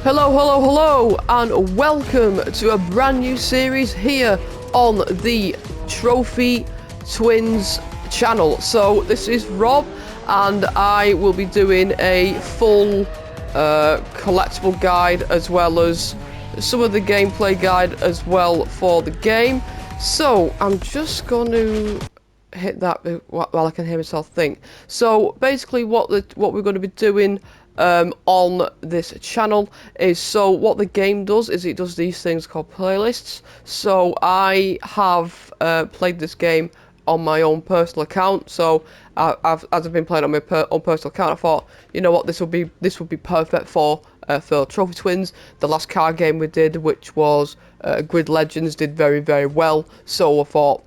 Hello, hello, hello, and welcome to a brand new series here on the Trophy Twins channel. So this is Rob, and I will be doing a full collectible guide as well as some of the gameplay guide as well for the game. So I'm just going to hit that while I can hear myself think. So basically what we're going to be doing on this channel is, so what the game does is it does these things called playlists. So I have played this game on my own personal account. So as I've been playing on my own personal account, I thought, you know what, this would be perfect for Trophy Twins. The last card game we did, which was Grid Legends, did very, very well. So I thought,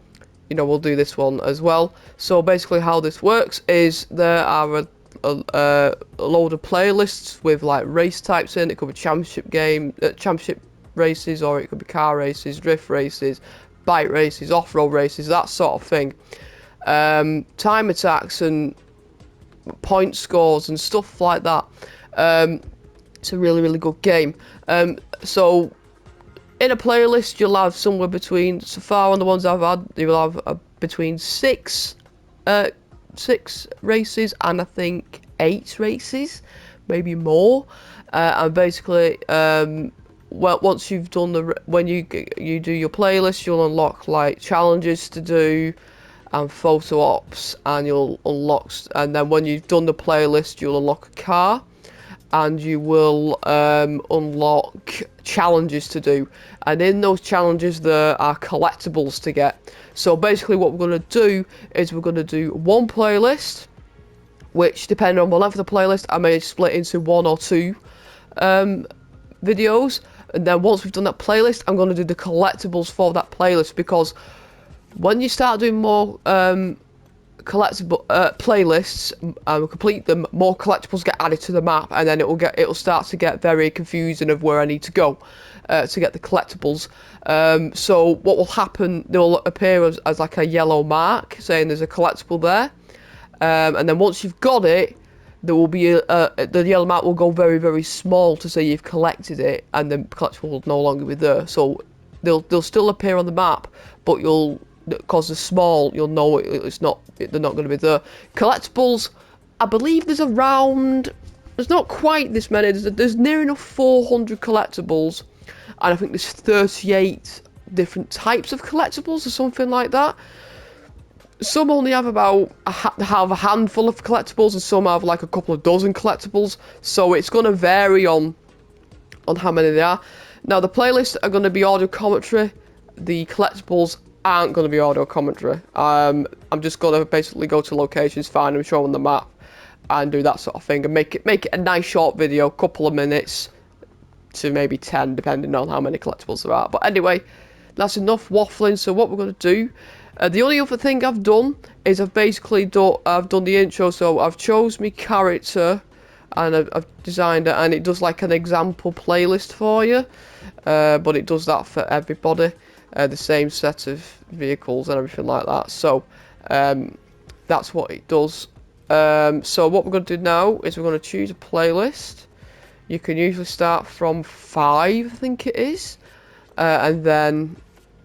you know, we'll do this one as well. So basically how this works is there are a load of playlists with like race types in. It could be championship races, or it could be car races, drift races, bike races, off-road races, that sort of thing. Time attacks and point scores and stuff like that. It's a really, really good game. So in a playlist, you'll have somewhere between, so far on the ones I've had, you'll have between six races and I think 8 races, maybe more. And basically, well, once you've done when you do your playlist, you'll unlock like challenges to do and photo ops, and you'll unlock, and then when you've done the playlist, you'll unlock a car, and you will unlock challenges to do, and in those challenges there are collectibles to get. So basically what we're going to do is we're going to do one playlist, which depending on the length of the playlist, I may split into 1 or 2 videos, and then once we've done that playlist, I'm going to do the collectibles for that playlist, because when you start doing more collectible playlists and complete them, more collectibles get added to the map, and then it'll start to get very confusing of where I need to go to get the collectibles. So what will happen, they'll appear as like a yellow mark saying there's a collectible there, and then once you've got it, there will be the yellow mark will go very, very small to say you've collected it, and the collectible will no longer be there. So they'll still appear on the map, but because they're small, you'll know they're not going to be there. Collectibles, I believe there's not quite this many, there's near enough 400 collectibles, and I think there's 38 different types of collectibles or something like that. Some only have about have a handful of collectibles, and some have like a couple of dozen collectibles, so it's going to vary on how many there are. Now the playlists are going to be audio commentary, the collectibles aren't going to be audio commentary. I'm just going to basically go to locations, find them, show them the map, and do that sort of thing, and make it a nice short video, couple of minutes to maybe 10, depending on how many collectibles there are. But anyway, that's enough waffling. So what we're going to do, the only other thing I've done is I've done the intro. So I've chose my character and I've designed it, and it does like an example playlist for you, but it does that for everybody. The same set of vehicles and everything like that. So that's what it does. So what we're going to do now is we're going to choose a playlist. You can usually start from 5, I think it is, and then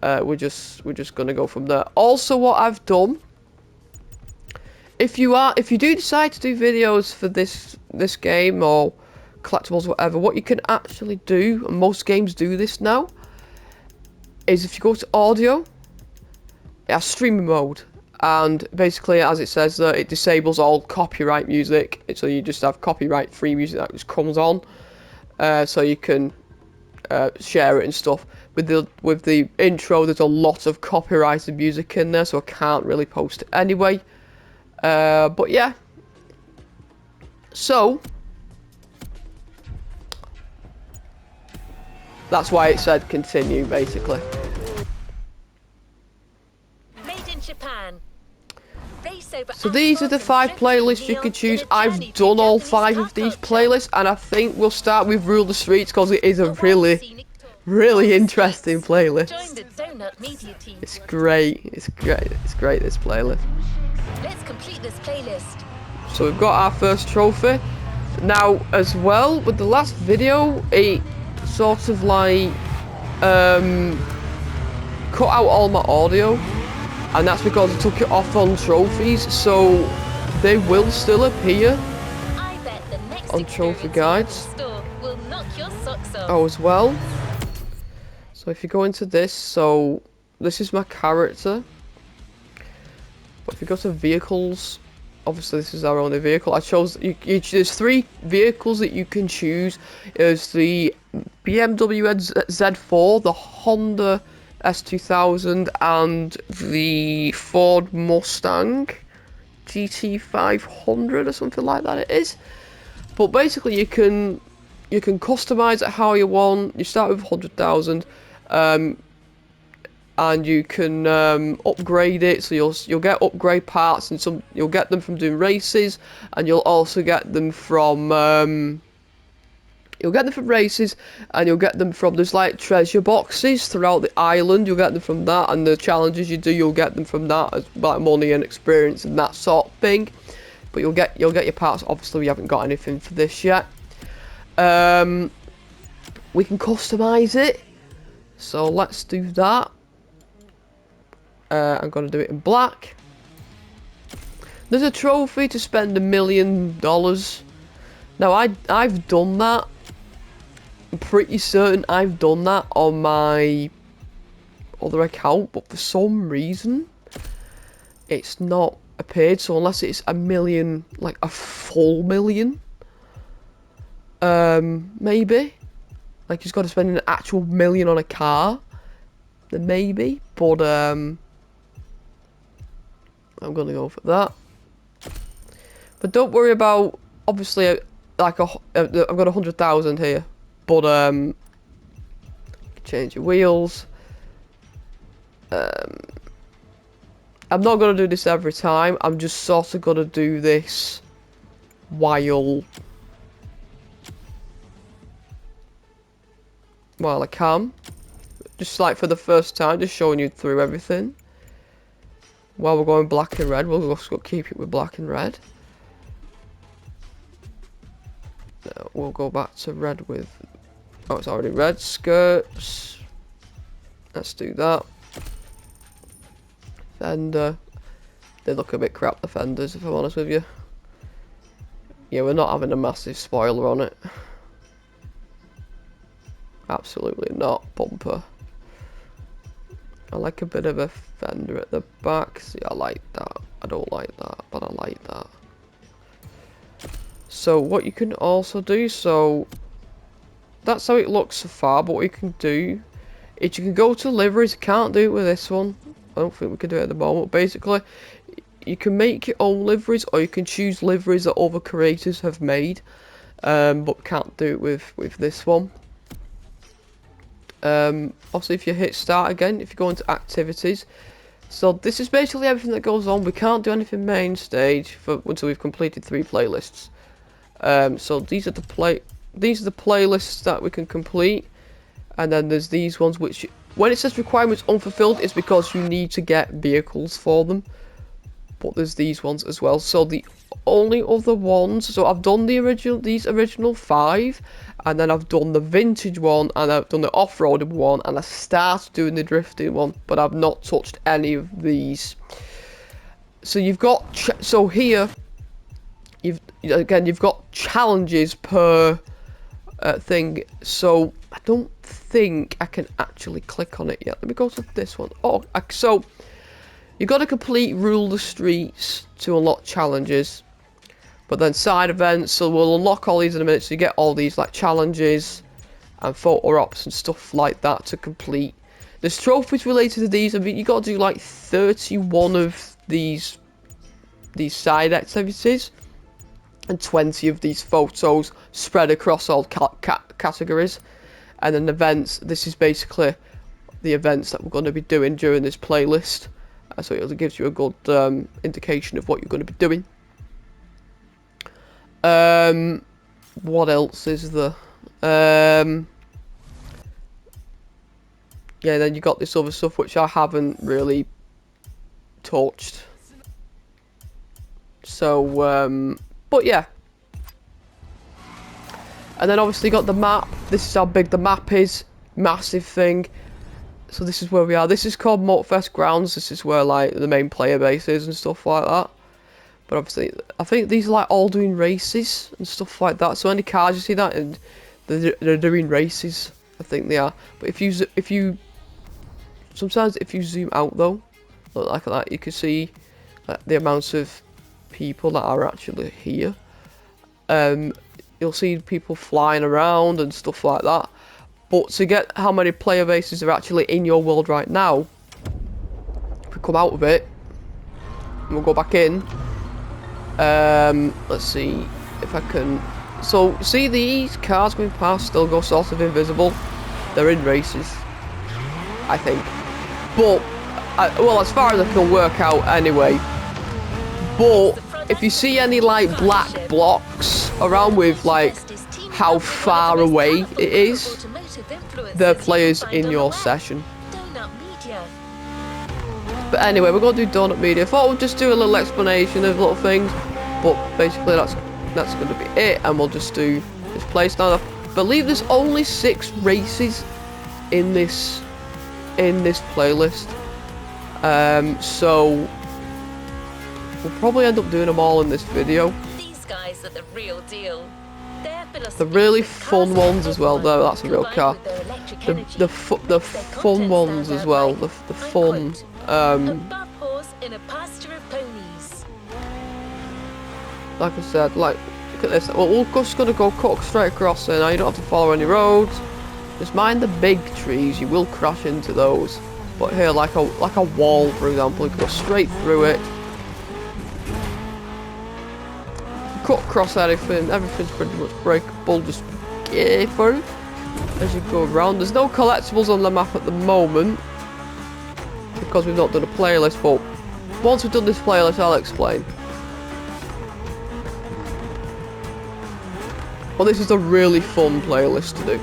we're just going to go from there. Also, what I've done, if you do decide to do videos for this game or collectibles, whatever, what you can actually do, and most games do this now, is if you go to audio, it has streaming mode, and basically, as it says there, it disables all copyright music, so you just have copyright free music that just comes on, so you can share it and stuff. With the intro, there's a lot of copyrighted music in there, so I can't really post it anyway. But yeah, so that's why it said continue, basically. Made in Japan. So these are the 5 playlists you can choose. I've done all 5 of these playlists, and I think we'll start with Rule the Streets because it is a really, really interesting playlist. It's great. It's great, this playlist. Let's complete this playlist. So we've got our first trophy. Now, as well, with the last video, it sort of like cut out all my audio, and that's because I took it off on trophies, so they will still appear I bet the next on trophy experience you have in guides. store will knock your socks off. Oh, as well. So if you go into this, so this is my character. But if you go to vehicles, obviously this is our only vehicle. I chose, there's 3 vehicles that you can choose. There's the BMW Z4, the Honda S2000, and the Ford Mustang GT500 or something like that it is. But basically you can customize it how you want. You start with 100,000. And you can upgrade it, so you'll get upgrade parts, and you'll get them from doing races, and you'll also get them from races, and you'll get them from, there's like treasure boxes throughout the island. You'll get them from that, and the challenges you do, you'll get them from that, as like money and experience and that sort of thing. But you'll get your parts. Obviously we haven't got anything for this yet. We can customize it, so let's do that. I'm going to do it in black. There's a trophy to spend $1 million. Now, I've done that. I'm pretty certain I've done that on my other account, but for some reason, it's not appeared. So unless it's $1 million, like a full million, maybe. Like, you've got to spend an actual $1 million on a car, then maybe. But I'm gonna go for that. But don't worry about, obviously, like I've got 100,000 here, but change your wheels. I'm not gonna do this every time. I'm just sort of gonna do this while I can. Just like for the first time, just showing you through everything. While we're going black and red, we'll just keep it with black and red. We'll go back to red with... Oh, it's already red. Skirts. Let's do that. Fender. They look a bit crap, the fenders, if I'm honest with you. Yeah, we're not having a massive spoiler on it. Absolutely not. Bumper. I like a bit of a fender at the back. See, I like that. I don't like that, but I like that. So what you can also do, so that's how it looks so far, but what you can do is you can go to liveries. Can't do it with this one. I don't think we can do it at the moment. Basically, you can make your own liveries, or you can choose liveries that other creators have made, but can't do it with this one. Also, if you hit start again, if you go into activities, so this is basically everything that goes on. We can't do anything main stage until we've completed 3 playlists. So these are the playlists that we can complete, and then there's these ones which, when it says requirements unfulfilled, it's because you need to get vehicles for them. But there's these ones as well. So the only other ones, so I've done these original 5, and then I've done the vintage one, and I've done the off-roaded one, and I started doing the drifting one, but I've not touched any of these. So you've got so here you've got challenges per thing. So I don't think I can actually click on it yet. Let me go to this one. Oh, so you've got to complete Rule the Streets to unlock challenges. But then side events, so we'll unlock all these in a minute. So you get all these like challenges and photo ops and stuff like that to complete. There's trophies related to these. I mean, you got to do like 31 of these side activities and 20 of these photos spread across all categories. And then events. This is basically the events that we're going to be doing during this playlist. So it gives you a good indication of what you're going to be doing. What else is there? Yeah, then you got this other stuff which I haven't really touched. So, but yeah. And then obviously got the map. This is how big the map is. Massive thing. So this is where we are. This is called Motorfest Grounds. This is where like the main player base is and stuff like that. But obviously, I think these are like all doing races and stuff like that. So any cars you see that, and they're doing races. I think they are. But if you sometimes if you zoom out though, look like that, you can see the amounts of people that are actually here. You'll see people flying around and stuff like that. But to get how many player bases are actually in your world right now, if we come out of it, and we'll go back in. Let's see if I can. So see these cars going past still go sort of invisible. They're in races, I think. But well, as far as I can work out anyway. But if you see any like black blocks around with like how far away it is, they're players in your session. But anyway, we're going to do Donut Media. I thought we'd just do a little explanation of little things, but basically that's going to be it, and we'll just do this place now. I believe there's only 6 races in this playlist, so we'll probably end up doing them all in this video. These guys are the real deal. The really fun ones as well, though. That's a real car. The fun ones as well. The fun. Like I said, like look at this. Well, we're just gonna go cut straight across there. Now you don't have to follow any roads. Just mind the big trees. You will crash into those. But here, like a wall, for example, you can go straight through it. Cut across anything. Everything's pretty much breakable. Just get through as you go around. There's no collectibles on the map at the moment because we've not done a playlist. But once we've done this playlist, I'll explain. Well, this is a really fun playlist to do.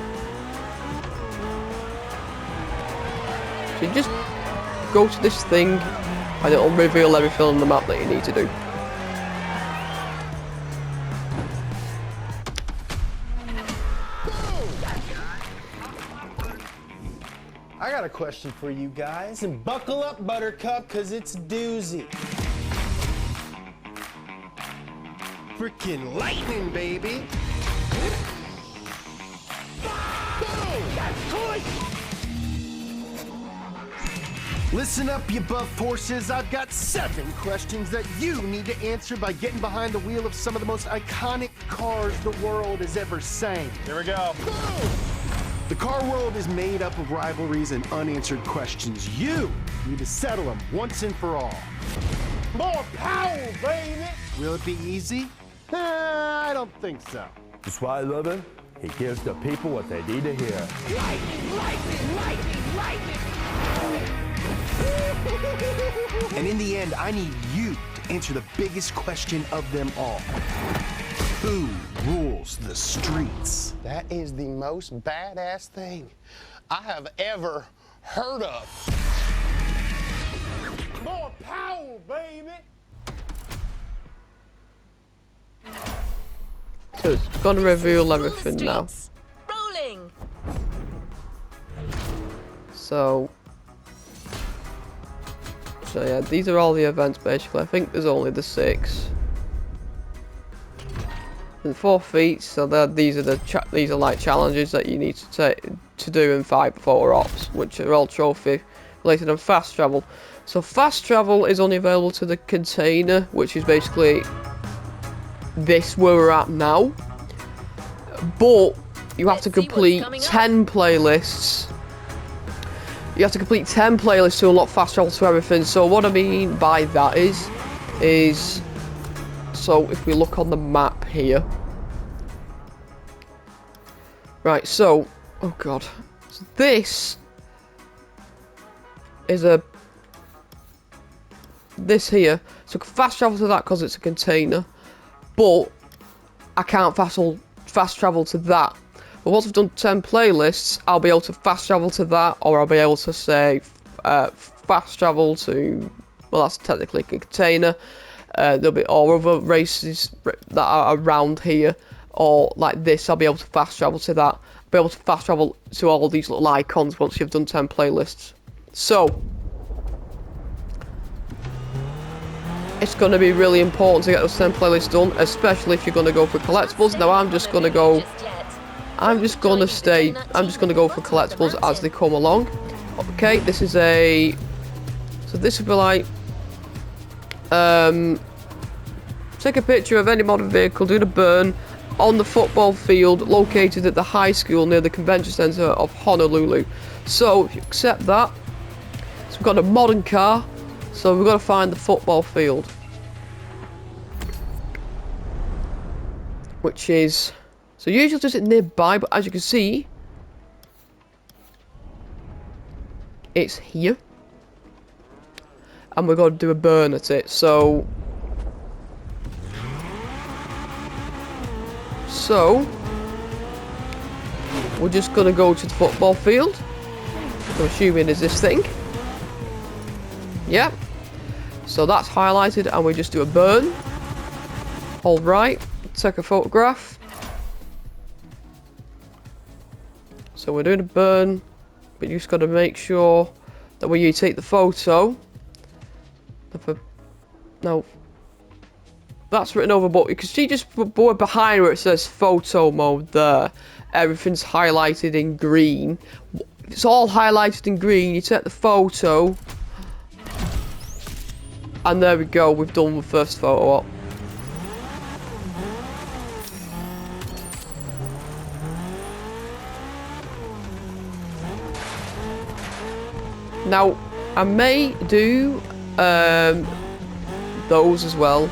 So you just go to this thing and it'll reveal everything on the map that you need to do. I got a question for you guys, and buckle up, Buttercup, cause it's a doozy. Frickin' lightning, baby! Listen up, you buff horses. I've got 7 questions that you need to answer by getting behind the wheel of some of the most iconic cars the world has ever seen. Here we go. The car world is made up of rivalries and unanswered questions. You need to settle them once and for all. More power, baby! Will it be easy? I don't think so. That's why I love him. He gives the people what they need to hear. Lightning, lightning, lightning, lightning! And in the end, I need you to answer the biggest question of them all. Who rules the streets? That is the most badass thing I have ever heard of. More power, baby! So it's gonna reveal everything now. Rolling. So yeah, these are all the events basically. I think there's only the 6. And 4 feats, so these are like challenges that you need to do and fight before ops, which are all trophy related and fast travel. So fast travel is only available to the container, which is basically this where we're at now. But you have to complete 10 playlists. You have to complete 10 playlists to unlock fast travel to everything. So what I mean by that is so if we look on the map here. Right, so oh god. So this is this here. So fast travel to that because it's a container. But I can't fast travel to that. But once I've done 10 playlists, I'll be able to fast travel to that, or I'll be able to say fast travel to, well, that's technically a container. There'll be all other races that are around here, or like this, I'll be able to fast travel to that. I'll be able to fast travel to all these little icons once you've done 10 playlists. So it's going to be really important to get those 10 playlists done, especially if you're going to go for collectibles. Now I'm just going to go for collectibles as they come along. Okay, this is a, so this would be like, take a picture of any modern vehicle, do the burn on the football field located at the high school near the convention center of Honolulu. So if you accept that, so we've got a modern car, so we've got to find the football field, which is, so usually does it nearby, but as you can see, it's here, and we're going to do a burn at it. So we're just going to go to the football field. I'm assuming is this thing. Yep. So that's highlighted, and we just do a burn. Hold right, take a photograph. So we're doing a burn, but you just got to make sure that when you take the photo, no, that's written over, but you can see just behind where it says photo mode there, everything's highlighted in green. It's all highlighted in green. You take the photo, and there we go, we've done the first photo op. Now, I may do those as well.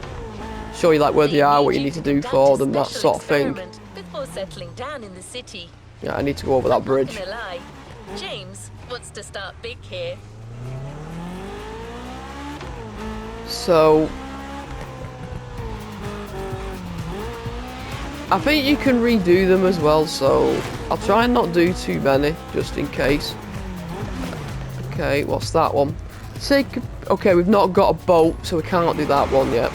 Show you like where they are, what you need to do for them, that sort of thing. Before settling down in the city. Yeah, I need to go over that bridge. Not gonna lie, James wants to start big here. So I think you can redo them as well, so I'll try and not do too many, just in case. Okay, what's that one? Okay, we've not got a boat, so we can't do that one yet.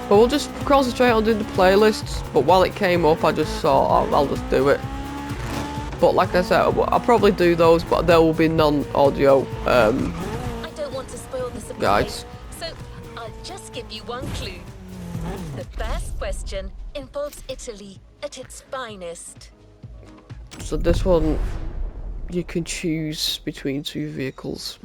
But we'll just concentrate on doing the playlists. But while it came up, I just thought, I'll just do it. But like I said, I'll probably do those, but there will be non-audio I don't want to spoil the surprise, guides. so I'll just give you one clue. The first question involves Italy at its finest. So this one, you can choose between two vehicles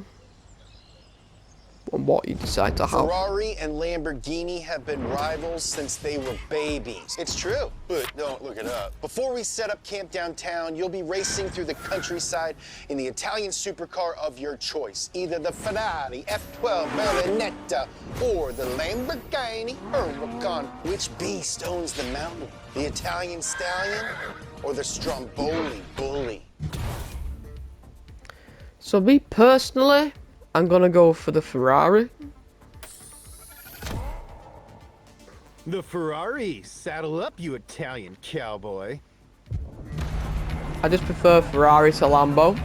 and what you decide to have. Ferrari and Lamborghini have been rivals since they were babies. It's true, but don't look it up. Before we set up camp downtown, you'll be racing through the countryside in the Italian supercar of your choice. Either the Ferrari F12 Berlinetta or the Lamborghini Huracan. Which beast owns the mountain? The Italian Stallion or the Stromboli Bully? So me personally, I'm gonna go for the Ferrari. The Ferrari. Saddle up, you Italian cowboy. I just prefer Ferrari to Lambo.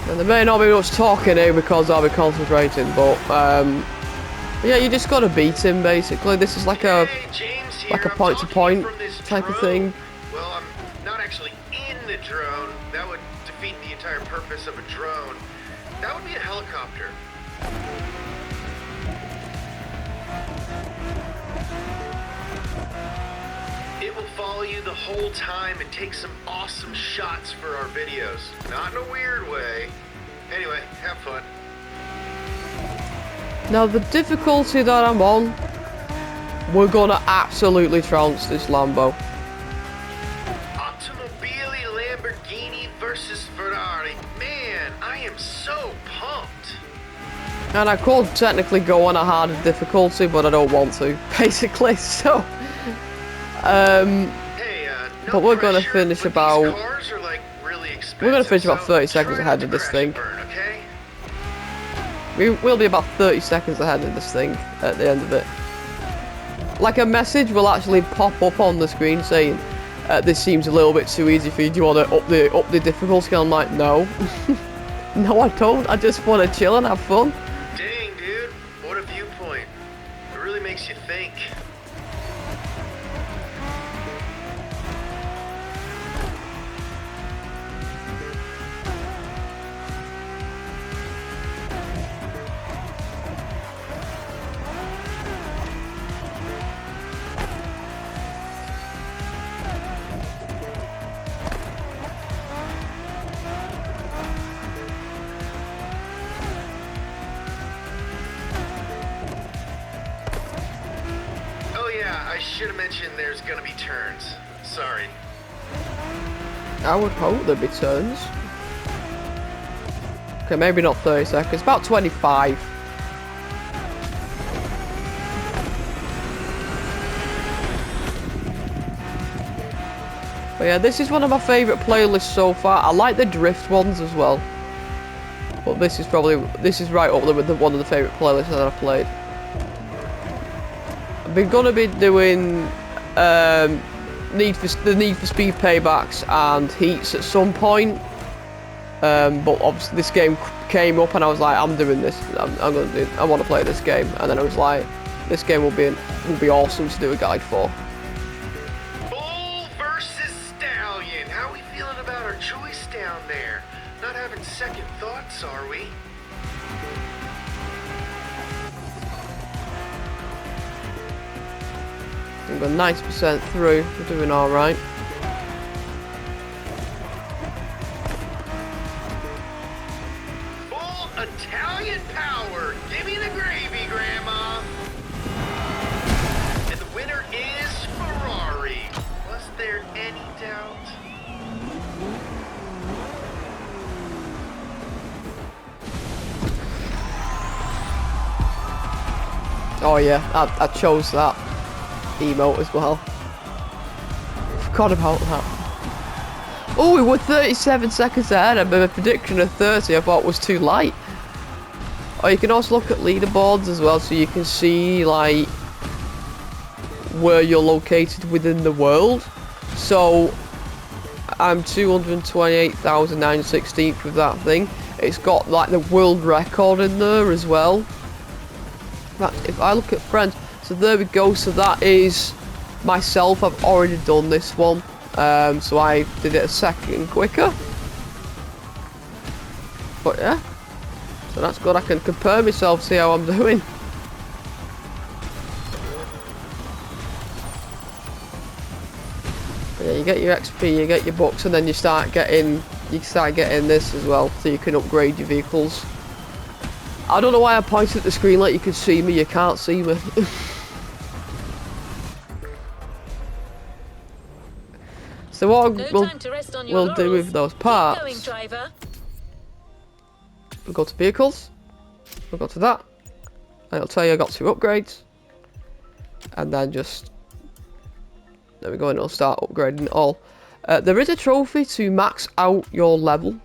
And there may not be much talking here because I'll be concentrating, but yeah, you just gotta beat him basically. This is like a point-to-point type of thing. Well, I'm not actually in the drone. That would defeat the entire purpose of a drone. That would be a helicopter. It will follow you the whole time and take some awesome shots for our videos. Not in a weird way. Anyway, have fun. Now the difficulty that I'm on, we're gonna absolutely trounce this Lambo. Automobili Lamborghini versus Ferrari. Man, I am so pumped. And I could technically go on a harder difficulty, but I don't want to, basically, so... Hey, no but we're gonna pressure, finish but about... these cars are, like, really expensive, We're gonna finish about so 30 seconds try ahead not of to this crash thing. and burn, okay? We'll be about 30 seconds ahead of this thing at the end of it. Like a message will actually pop up on the screen saying, this seems a little bit too easy for you. Do you want to up the difficulty? I'm like, no. No, I don't. I just want to chill and have fun. Dang, dude. What a viewpoint. It really makes you think. I should have mentioned there's gonna be turns. Sorry. I would hope there'd be turns. Okay, maybe not 30 seconds, about 25. But yeah, this is one of my favourite playlists so far. I like the drift ones as well. But this is right up there with one of the favourite playlists that I've played. We're gonna be doing the Need for Speed paybacks and heats at some point, but obviously this game came up and I was like, I'm doing this. I want to play this game, and then I was like, this game will be awesome to do a guide for. Bull versus Stallion. How are we feeling about our choice down there? Not having second thoughts, are we? We've got 90% through, we're doing alright. Full Italian power! Give me the gravy, Grandma! And the winner is Ferrari. Was there any doubt? Oh yeah, I chose that emote as well. Forgot about that. Oh, we were 37 seconds ahead, and my prediction of 30 I thought was too light. Oh, you can also look at leaderboards as well, so you can see like where you're located within the world. So I'm 228,916th with that thing. It's got like the world record in there as well. But if I look at friends, so there we go. So that is myself. I've already done this one, so I did it a second quicker. But yeah, so that's good. I can compare myself, see how I'm doing. But yeah, you get your XP, you get your bucks, and then you start getting this as well, so you can upgrade your vehicles. I don't know why I pointed at the screen like you could see me. You can't see me. So what we'll do with those parts, we'll go to vehicles, we'll go to that, and it'll tell you I got 2 upgrades, and then just, there we go, and it'll start upgrading it all. There is a trophy to max out your level.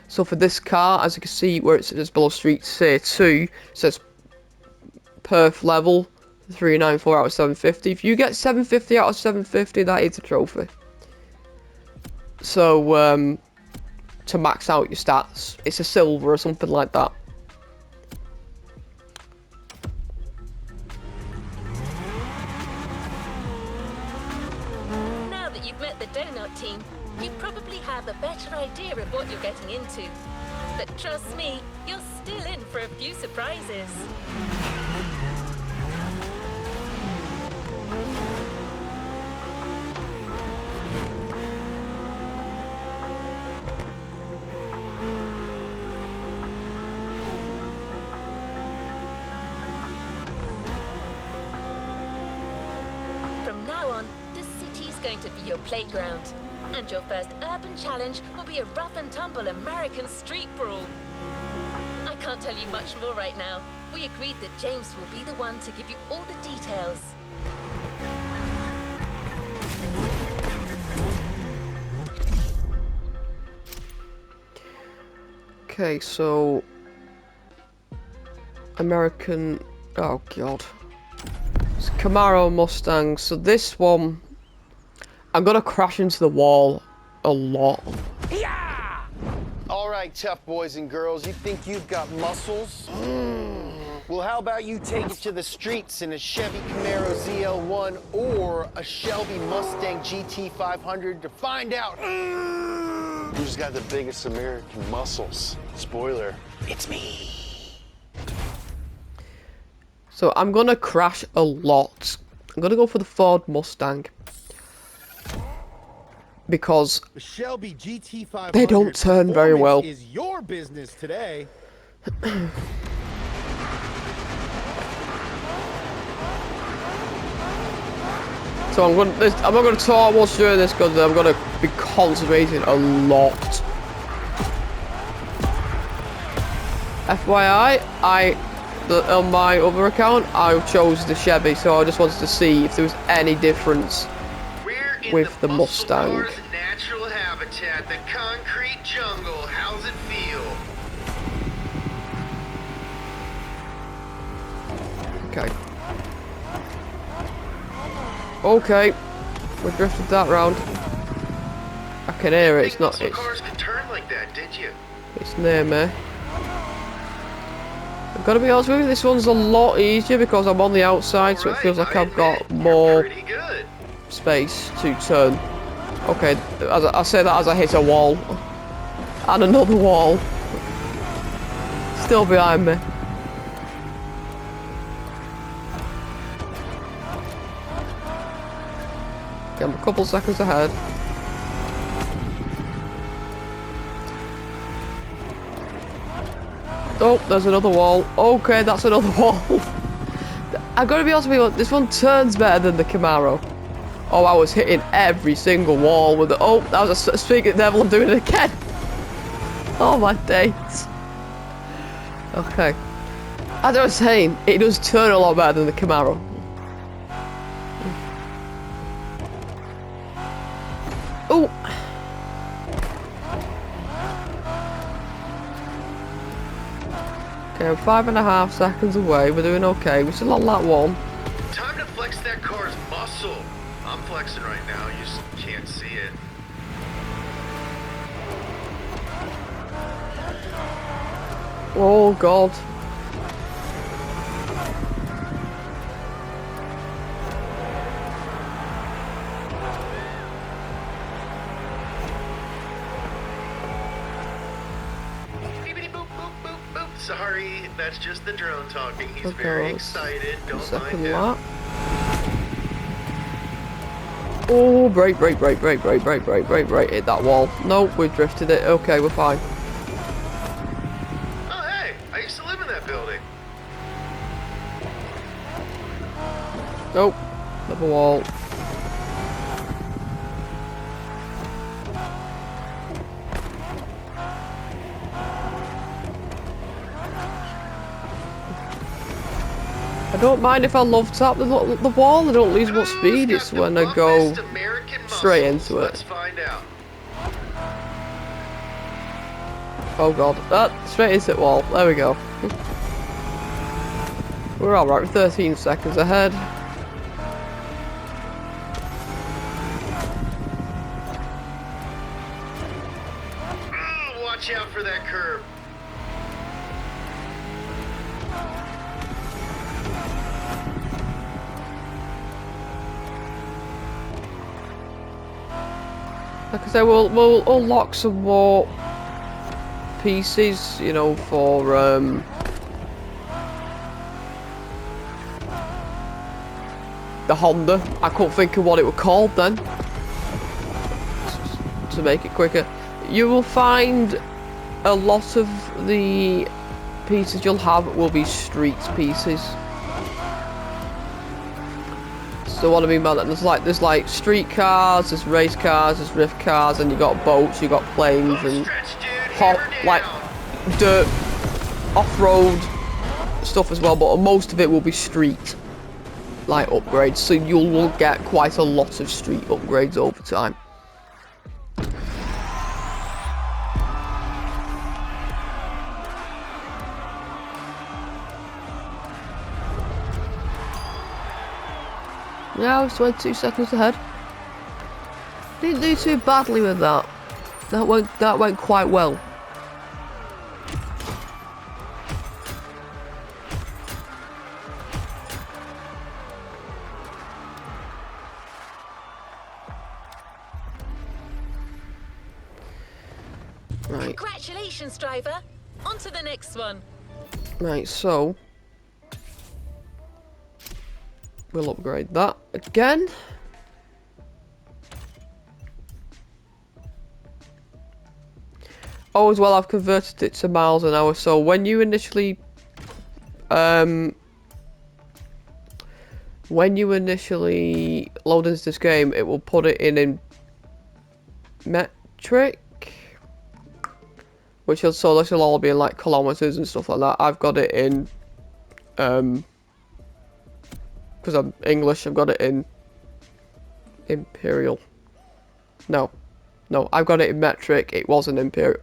So for this car, as you can see where it says below street say 2, it says perf level 394 out of 750. If you get 750 out of 750, that is a trophy. So to max out your stats, it's a silver or something like that. Now that you've met the donut team, you probably have a better idea of what you're getting into. But trust me, you're still in for a few surprises. From now on, the city's going to be your playground. And your first urban challenge will be a rough and tumble American street brawl. I can't tell you much more right now. We agreed that James will be the one to give you all the details. Okay, so American. Oh god. It's Camaro Mustang. So this one, I'm gonna crash into the wall a lot. All right, tough boys and girls, you think you've got muscles? Well, how about you take it to the streets in a Chevy Camaro ZL1 or a Shelby Mustang GT500 to find out who's got the biggest American muscles. Spoiler, it's me. So I'm gonna crash a lot. I'm gonna go for the Ford Mustang. Because The Shelby GT500 they don't turn very well. Is your business today. So I'm not gonna talk much during this because I'm gonna be concentrating a lot. FYI, on my other account, I chose the Chevy, so I just wanted to see if there was any difference with the Mustang. Car's natural habitat, the concrete jungle. How's it feel? Okay. Okay. We drifted that round. I can hear it. It's not. Muscle cars could turn like that, did you? It's near me. I've got to be honest with you. This one's a lot easier because I'm on the outside, so it feels like I've got more Pretty good. space to turn. Okay, I say that as I hit a wall. And another wall. Still behind me. Okay, I'm a couple seconds ahead. Oh, there's another wall. Okay, that's another wall. I've got to be honest with you, this one turns better than the Camaro. Oh, I was hitting every single wall with it. Oh, that was a speaking devil. I'm doing it again. Oh my days. Okay. As I was saying, it does turn a lot better than the Camaro. Oh. Okay, I'm 5.5 seconds away. We're doing okay. We're still on that one. Time to flex that car's muscle. I'm flexing right now, you just can't see it. Oh god. Beepity boop boop boop boop. Sorry, that's just the drone talking. He's Okay, very well, excited. Don't mind Second him. lap. Oh, brake. Hit that wall. Nope, we drifted it. Okay, we're fine. Oh hey, I used to live in that building. Nope. Another wall. I don't mind if I love tap the wall. I don't lose much speed. It's when I go straight into it. Let's find out. Oh god. Straight into the wall. There we go. We're alright. We're 13 seconds ahead. Watch out for that curve. Like I said, we'll unlock some more pieces, you know, for the Honda. I couldn't think of what it was called then. To make it quicker, you will find a lot of the pieces you'll have will be street pieces. So what I mean by that, there's like street cars, there's race cars, there's drift cars, and you got boats, you got planes, and hot like dirt, off-road stuff as well. But most of it will be street like upgrades, so you will get quite a lot of street upgrades over time. Yeah, I was 22 seconds ahead. Didn't do too badly with that. That went quite well. Right. Congratulations, driver. On to the next one. Right, so we'll upgrade that again. Oh, as well, I've converted it to miles an hour. So when you initially load into this game, it will put it in metric, which will, so this will all be in like kilometers and stuff like that. I've got it in because I'm English, I've got it in imperial. No, I've got it in metric. It wasn't imperial.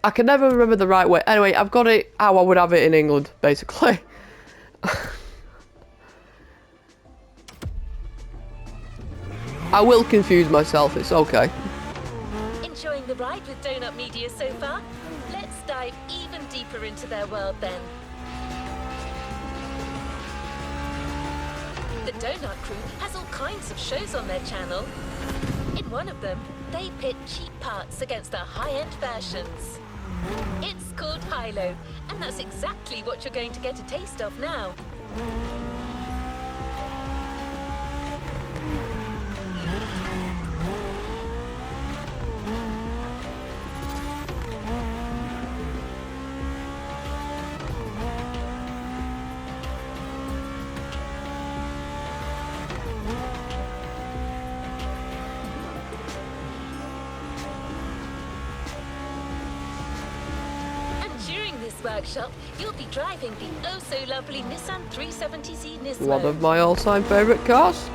I can never remember the right way. Anyway, I've got it how I would have it in England, basically. I will confuse myself, it's okay. Enjoying the ride with Donut Media so far? Let's dive even deeper into their world then. The Donut Crew has all kinds of shows on their channel. In one of them, they pit cheap parts against the high-end versions. It's called Hilo, and that's exactly what you're going to get a taste of now. Workshop, you'll be driving the oh-so-lovely Nissan 370Z Nismo. One of my all-time favourite cars.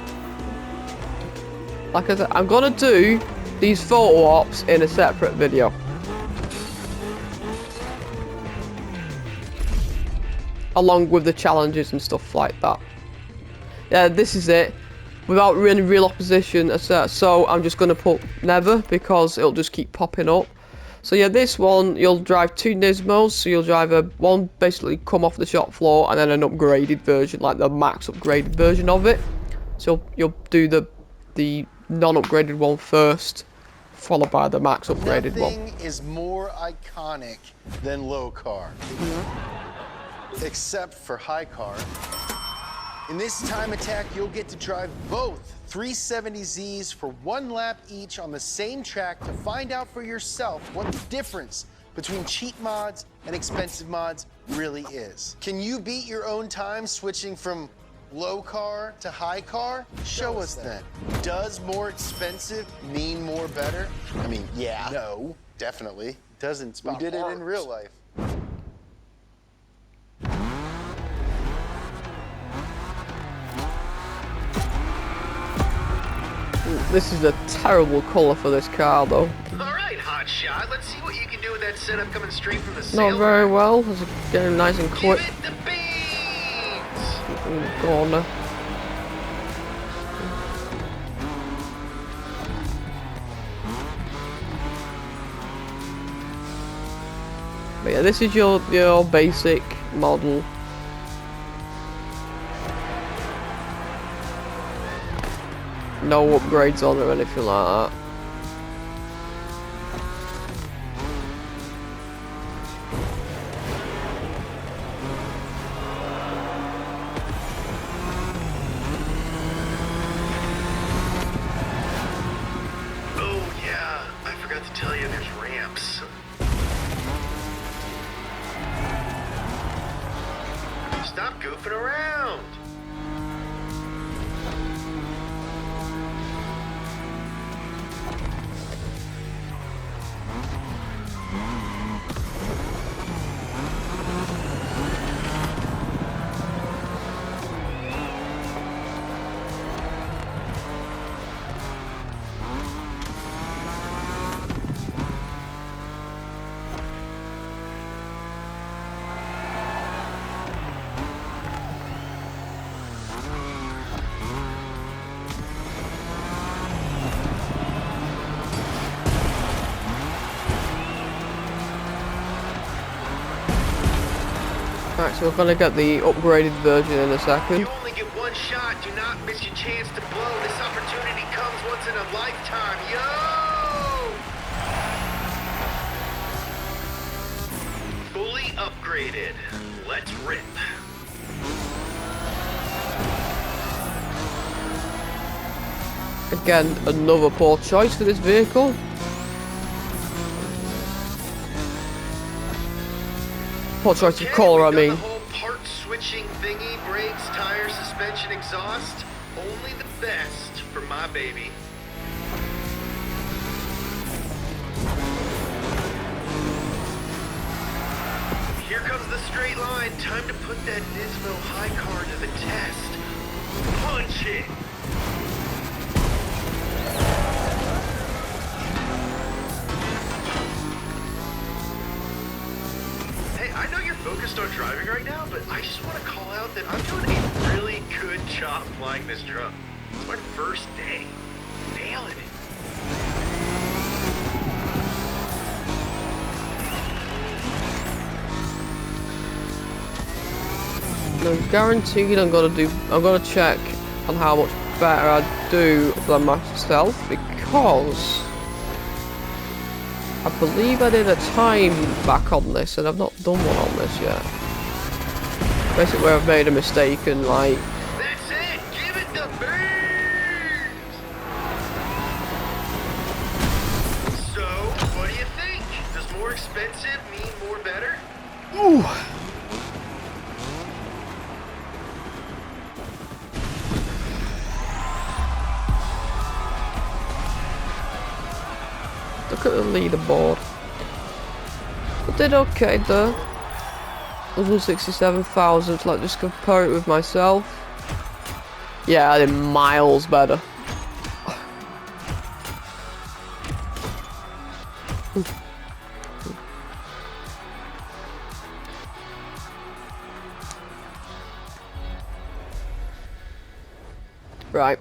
Like I said, I'm gonna do these photo ops in a separate video. Along with the challenges and stuff like that. Yeah, this is it. Without any real opposition, so I'm just gonna put never because it'll just keep popping up. So yeah, this one, you'll drive 2 Nismos, so you'll drive one basically come off the shop floor and then an upgraded version, like the max upgraded version of it. So you'll do the non-upgraded one first, followed by the max upgraded one. Nothing is more iconic than low car, except for high car. In this time attack, you'll get to drive both 370Zs for 1 lap each on the same track to find out for yourself what the difference between cheap mods and expensive mods really is. Can you beat your own time switching from low car to high car? Show us then. Does more expensive mean more better? I mean, yeah. No, definitely. Doesn't. We did it in real life. This is a terrible colour for this car, though. All right, hotshot. Let's see what you can do with that setup coming straight from the sailor. Not very well. It's getting nice and quick. Give it the beans! Go on now. But yeah, this is your basic model. No upgrades on it or anything like that. Oh yeah, I forgot to tell you there's ramps. Stop goofing around. Right, so we're gonna get the upgraded version in a second. You only get one shot. Do not miss your chance to blow. This opportunity comes once in a lifetime. Yo! Fully upgraded. Let's rip. Again, another poor choice for this vehicle. Poor choice of colour, I mean. The whole part switching thingy, brakes, tires, suspension, exhaust. Only the best for my baby. Here comes the straight line. Time to put that Nismo high car to the test. Punch it. Hey, I know you're focused on driving right now, but I just want to call out that I'm doing a really good job flying this truck. It's my first day. Nailing it. I'm guaranteed I'm gonna check on how much better I do than myself, because I believe I did a time back on this and I've not done one on this yet. Basically where I've made a mistake and like... That's it! Give it the beans! So, what do you think? Does more expensive mean more better? Ooh! Look at the leaderboard. I did okay there. 167,000, like just compare it with myself. Yeah, I did miles better. Right.